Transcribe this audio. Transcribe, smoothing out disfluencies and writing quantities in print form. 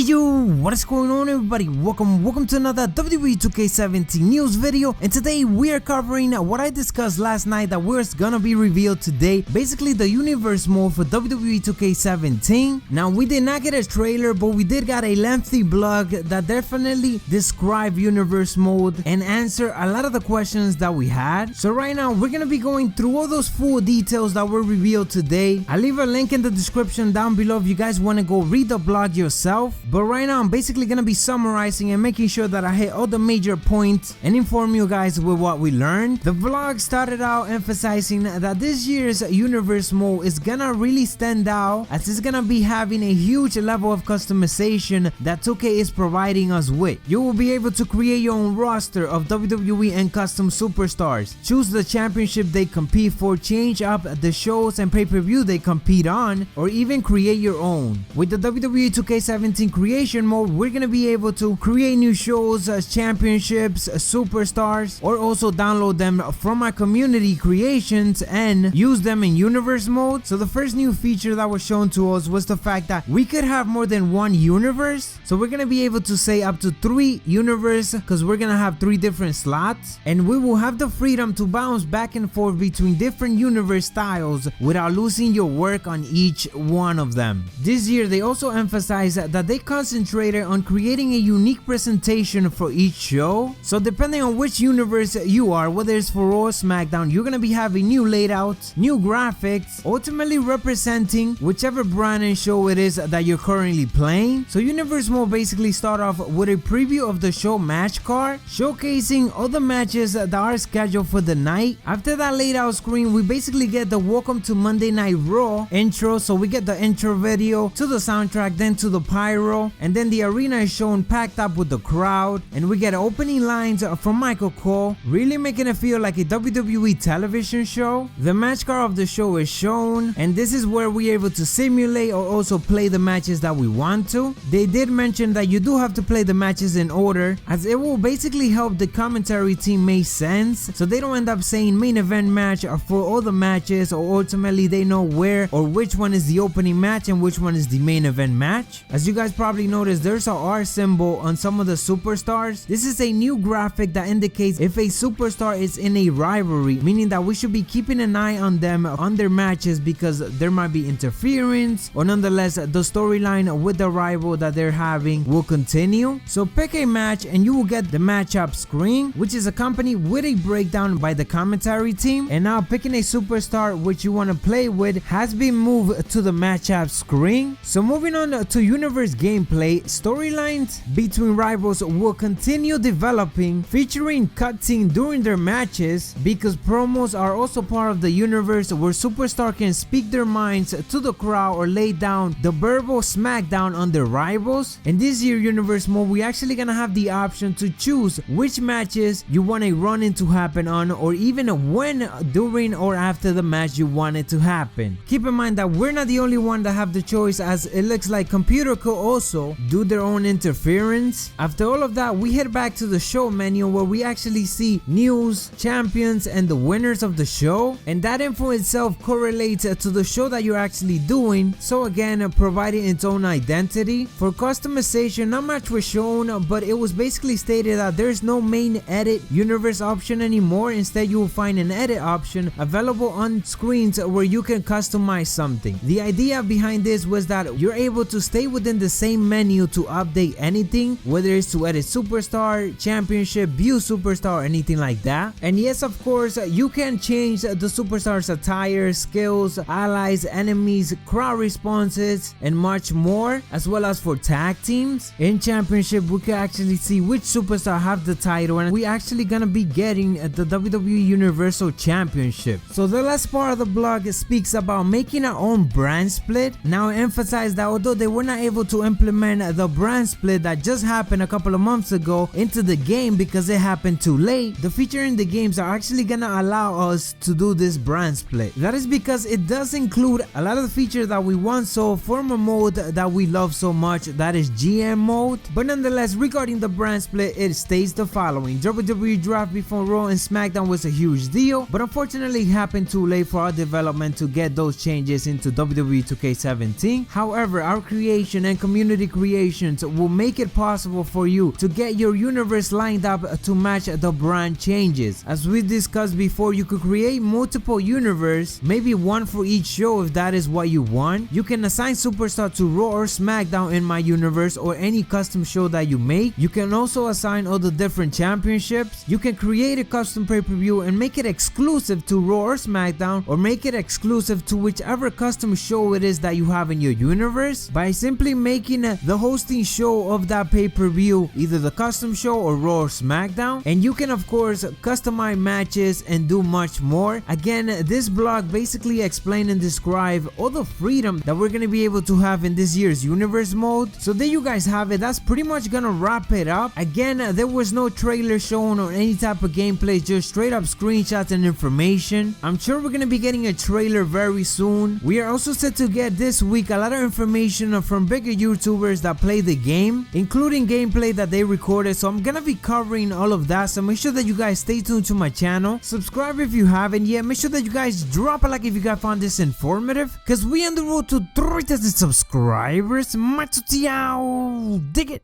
Yo, what is going on everybody? Welcome to another WWE 2K17 news video, and today we are covering what I discussed last night that was gonna be revealed today. Basically the universe mode for WWE 2K17. Now we did not get a trailer, but we did get a lengthy blog that definitely described universe mode and answer a lot of the questions that we had. So right now we're gonna be going through all those full details that were revealed today. I'll leave a link in the description down below if you guys want to go read the blog yourself. But right now I'm basically gonna be summarizing and making sure that I hit all the major points and inform you guys with what we learned. The vlog started out emphasizing that this year's universe mode is gonna really stand out, as it's gonna be having a huge level of customization that 2K is providing us with. You will be able to create your own roster of WWE and custom superstars, choose the championship they compete for, change up the shows and pay-per-view they compete on, or even create your own. With the WWE 2K17 creation mode, we're gonna be able to create new shows, championships, superstars, or also download them from our community creations and use them in universe mode. So the first new feature that was shown to us was the fact that we could have more than one universe. So we're gonna be able to say up to 3 universe, because we're gonna have 3 different slots, and we will have the freedom to bounce back and forth between different universe styles without losing your work on each one of them. This year they also emphasized that they concentrated on creating a unique presentation for each show. So depending on which universe you are, whether it's for Raw or Smackdown, you're gonna be having new layouts, new graphics, ultimately representing whichever brand and show it is that you're currently playing. So universe mode basically start off with a preview of the show match card, showcasing all the matches that are scheduled for the night. After that laid out screen, we basically get the Welcome to Monday Night Raw intro. So we get the intro video to the soundtrack, then to the pyro, and then the arena is shown packed up with the crowd, and we get opening lines from Michael Cole, really making it feel like a WWE television show. The match card of the show is shown, and this is where we're able to simulate or also play the matches that we want to. They did mention that you do have to play the matches in order, as it will basically help the commentary team make sense, so they don't end up saying main event match for all the matches, or ultimately they know where or which one is the opening match and which one is the main event match. As you guys probably noticed, there's a R symbol on some of the superstars. This is a new graphic that indicates if a superstar is in a rivalry, meaning that we should be keeping an eye on them on their matches, because there might be interference, or nonetheless the storyline with the rival that they're having will continue. So pick a match and you will get the matchup screen, which is accompanied with a breakdown by the commentary team. And now picking a superstar which you want to play with has been moved to the matchup screen. So moving on to universe gameplay, storylines between rivals will continue developing, featuring cutscenes during their matches, because promos are also part of the universe where superstars can speak their minds to the crowd or lay down the verbal smackdown on their rivals. In this year universe mode, we actually gonna have the option to choose which matches you want a run-in to happen on, or even when, during, or after the match you want it to happen. Keep in mind that we're not the only one that have the choice, as it looks like computer could also do their own interference. After all of that, we head back to the show menu where we actually see news, champions, and the winners of the show, and that info itself correlates to the show that you're actually doing, so again providing its own identity. For customization, not much was shown, but it was basically stated that there's no main edit universe option anymore. Instead you will find an edit option available on screens where you can customize something. The idea behind this was that you're able to stay within the same menu to update anything, whether it's to edit superstar, championship, view superstar, or anything like that. And yes, of course, you can change the superstar's attire, skills, allies, enemies, crowd responses, and much more, as well as for tag teams. In championship, we can actually see which superstar have the title, and we actually gonna be getting the WWE Universal Championship. So the last part of the blog speaks about making our own brand split. Now emphasize that although they were not able to implement the brand split that just happened a couple of months ago into the game because it happened too late, the feature in the games are actually gonna allow us to do this brand split. That is because it does include a lot of the features that we want, so from a mode that we love so much, that is GM mode. But nonetheless, regarding the brand split, it states the following: WWE draft before Raw and Smackdown was a huge deal, but unfortunately it happened too late for our development to get those changes into WWE 2K17. However, our creation and community community creations will make it possible for you to get your universe lined up to match the brand changes. As we discussed before, you could create multiple universe, maybe one for each show if that is what you want. You can assign superstar to Raw or Smackdown in my universe or any custom show that you make. You can also assign all the different championships. You can create a custom pay-per-view and make it exclusive to Raw or Smackdown, or make it exclusive to whichever custom show it is that you have in your universe by simply making the hosting show of that pay-per-view either the custom show or Raw or Smackdown. And you can of course customize matches and do much more. Again, this blog basically explain and describe all the freedom that we're gonna be able to have in this year's universe mode. So there you guys have it. That's pretty much gonna wrap it up. Again, there was no trailer shown or any type of gameplay, just straight up screenshots and information. I'm sure we're gonna be getting a trailer very soon. We are also set to get this week a lot of information from bigger YouTubers that play the game, including gameplay that they recorded. So I'm gonna be covering all of that, so make sure that you guys stay tuned to my channel. Subscribe if you haven't yet. Make sure that you guys drop a like if you guys found this informative, because we on the road to 3,000 subscribers. Macho Tiao, dig it.